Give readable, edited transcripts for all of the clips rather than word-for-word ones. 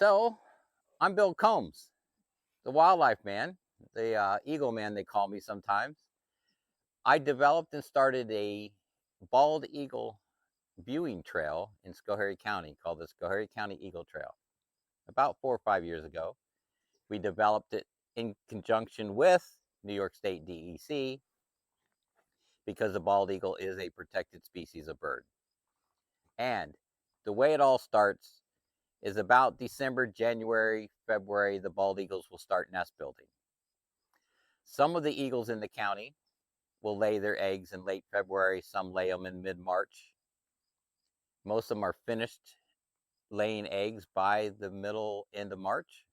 So I'm Bill Combs, the wildlife man, the eagle man, they call me sometimes. I developed and started a bald eagle viewing trail in Schoharie County called the Schoharie County Eagle Trail about 4 or 5 years ago. We developed it in conjunction with New York State DEC because the bald eagle is a protected species of bird. And the way it all starts is about December, January, February, the bald eagles will start nest building. Some of the eagles in the county will lay their eggs in late February. Some lay them in mid-March. Most of them are finished laying eggs by the end of March.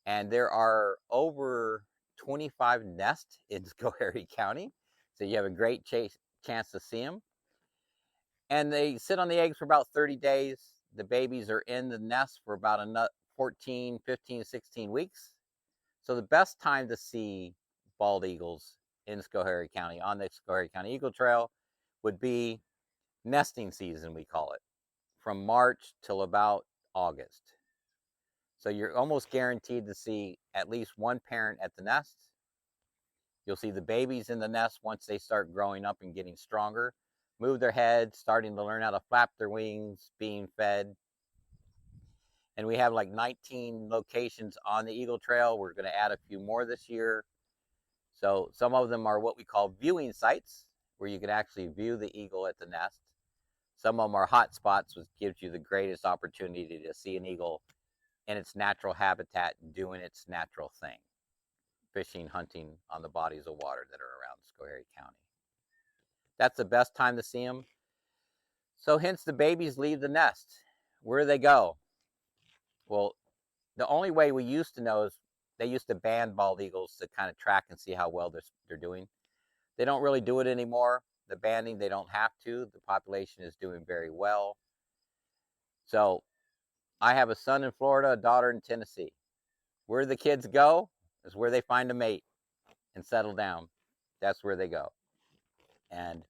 And there are over 25 nests in Schoharie County. So you have a great chance to see them. And they sit on the eggs for about 30 days. The babies are in the nest for about 14, 15, 16 weeks. So the best time to see bald eagles in Schoharie County on the Schoharie County Eagle Trail would be nesting season, we call it, from March till about August. So you're almost guaranteed to see at least one parent at the nest. You'll see the babies in the nest once they start growing up and getting stronger, move their heads, starting to learn how to flap their wings, being fed. And we have like 19 locations on the Eagle Trail. We're going to add a few more this year. So some of them are what we call viewing sites, where you can actually view the eagle at the nest. Some of them are hot spots, which gives you the greatest opportunity to see an eagle in its natural habitat doing its natural thing, fishing, hunting on the bodies of water that are around Schoharie County. That's the best time to see them. So hence the babies leave the nest. Where do they go? Well, the only way we used to know is they used to ban bald eagles to kind of track and see how well they're doing. They don't really do it anymore. The banding, they don't have to. The population is doing very well. So I have a son in Florida, a daughter in Tennessee. Where the kids go is where they find a mate and settle down. That's where they go. And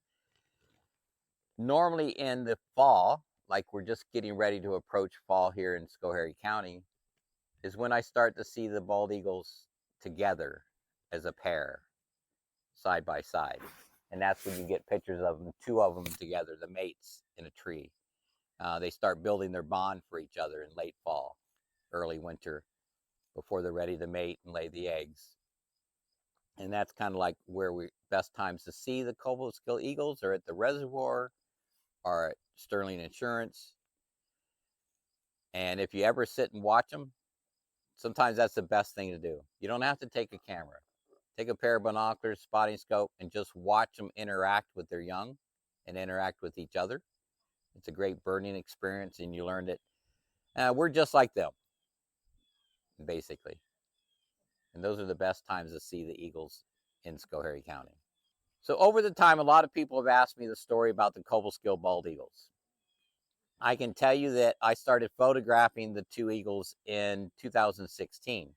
normally in the fall, like we're just getting ready to approach fall here in Schoharie County, is when I start to see the bald eagles together as a pair, side by side. And that's when you get pictures of them, two of them together, the mates in a tree. They start building their bond for each other in late fall, early winter, before they're ready to mate and lay the eggs. And that's kind of like where we best times to see the Cobleskill eagles are at the reservoir or at Sterling Insurance. And if you ever sit and watch them, sometimes that's the best thing to do. You don't have to take a camera. Take a pair of binoculars, spotting scope, and just watch them interact with their young and interact with each other. It's a great birding experience, and you learn that we're just like them, basically. And those are the best times to see the eagles in Schoharie County. So over the time, a lot of people have asked me the story about the Cobleskill bald eagles. I can tell you that I started photographing the two eagles in 2016.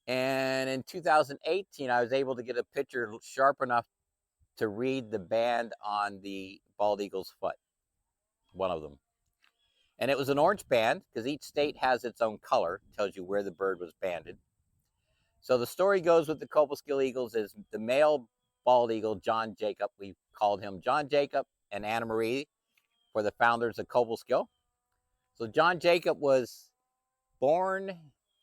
And in 2018, I was able to get a picture sharp enough to read the band on the bald eagle's foot, one of them. And it was an orange band because each state has its own color, tells you where the bird was banded. So the story goes with the Cobleskill eagles is the male bald eagle, John Jacob, we called him John Jacob and Anna Marie for the founders of Cobleskill. So John Jacob was born,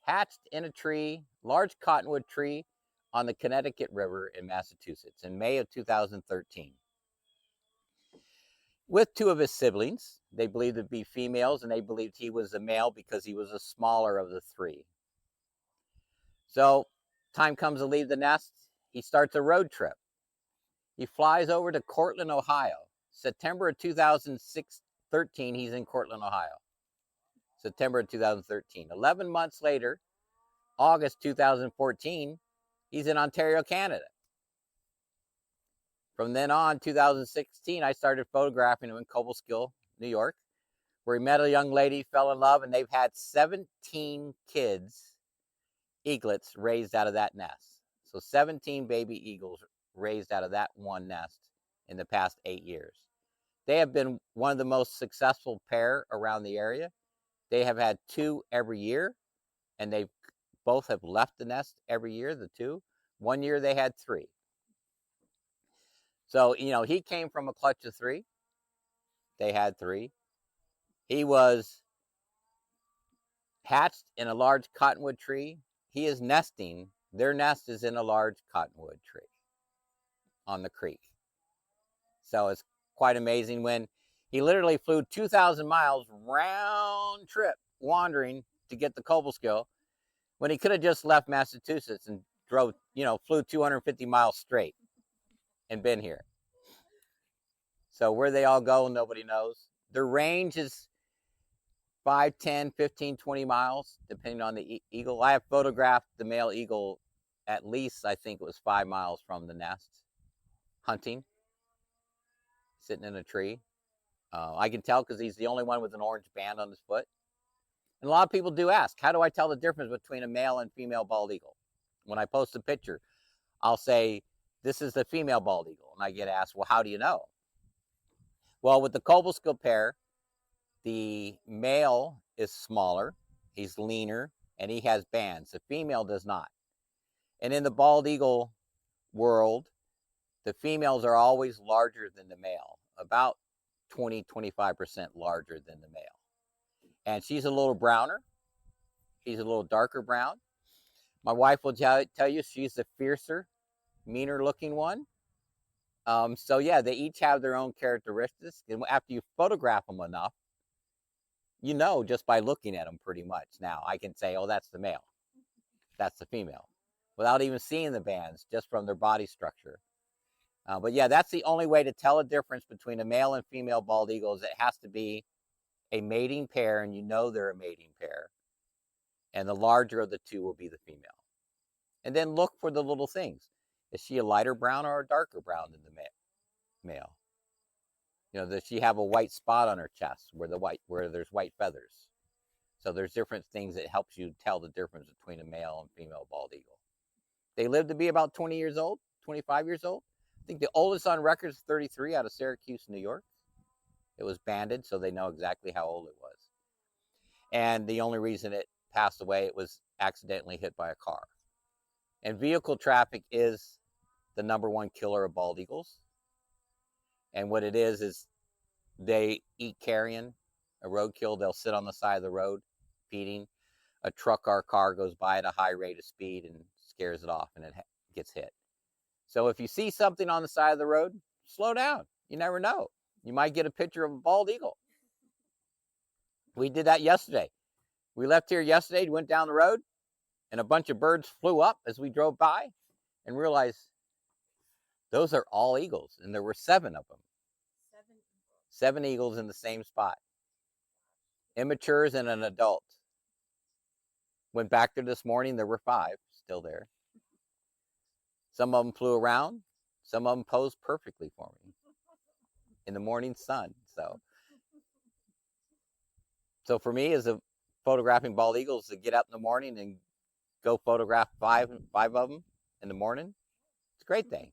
hatched in a tree, large cottonwood tree on the Connecticut River in Massachusetts in May of 2013. With two of his siblings. They believed to be females, and they believed he was a male because he was the smaller of the three. So time comes to leave the nest. He starts a road trip. He flies over to Cortland, Ohio. September of 2013, he's in Cortland, Ohio. September of 2013. 11 months later, August 2014, he's in Ontario, Canada. From then on, 2016, I started photographing him in Cobleskill, New York, where he met a young lady, fell in love, and they've had 17 kids, eaglets, raised out of that nest. So 17 baby eagles raised out of that one nest in the past 8 years. They have been one of the most successful pair around the area. They have had 2 every year, and they both have left the nest every year, the 2. One year they had 3. So, you know, he came from a clutch of 3. They had 3. He was hatched in a large cottonwood tree. He is nesting. Their nest is in a large cottonwood tree on the creek. So it's quite amazing when he literally flew 2,000 miles round trip wandering to get the Cobleskill when he could have just left Massachusetts and drove, you know, flew 250 miles straight and been here. So where they all go, nobody knows. Their range is 5, 10, 15, 20 miles, depending on the eagle. I have photographed the male eagle at least, I think it was 5 miles from the nest, hunting, sitting in a tree. I can tell because he's the only one with an orange band on his foot. And a lot of people do ask, how do I tell the difference between a male and female bald eagle? When I post a picture, I'll say, this is the female bald eagle. And I get asked, well, how do you know? Well, with the Cobleskill pair, the male is smaller, he's leaner, and he has bands. The female does not. And in the bald eagle world, the females are always larger than the male, about 20, 25% larger than the male. And she's a little browner. He's a little darker brown. My wife will tell you she's the fiercer, meaner looking one. So yeah, they each have their own characteristics. And after you photograph them enough, you know just by looking at them pretty much. Now I can say, oh, that's the male, that's the female, without even seeing the bands, just from their body structure. But yeah, that's the only way to tell a difference between a male and female bald eagle is it has to be a mating pair, and you know they're a mating pair. And the larger of the 2 will be the female. And then look for the little things. Is she a lighter brown or a darker brown than the male? You know, does she have a white spot on her chest where there's white feathers? So there's different things that helps you tell the difference between a male and female bald eagle. They live to be about 20 years old, 25 years old. I think the oldest on record is 33 out of Syracuse, New York. It was banded, so they know exactly how old it was. And the only reason it passed away, it was accidentally hit by a car. And vehicle traffic is the #1 killer of bald eagles. And what it is they eat carrion, a roadkill. They'll sit on the side of the road feeding. A truck or car goes by at a high rate of speed and scares it off, and it gets hit. So if you see something on the side of the road, slow down. You never know. You might get a picture of a bald eagle. We did that yesterday. We left here yesterday, went down the road, and a bunch of birds flew up as we drove by and realized those are all eagles. And there were 7 of them. 7 eagles in the same spot. Immatures and an adult. Went back there this morning, there were 5 still there. Some of them flew around. Some of them posed perfectly for me in the morning sun. So for me, as a photographing bald eagles, to get up in the morning and go photograph 5 of them in the morning, it's a great thing.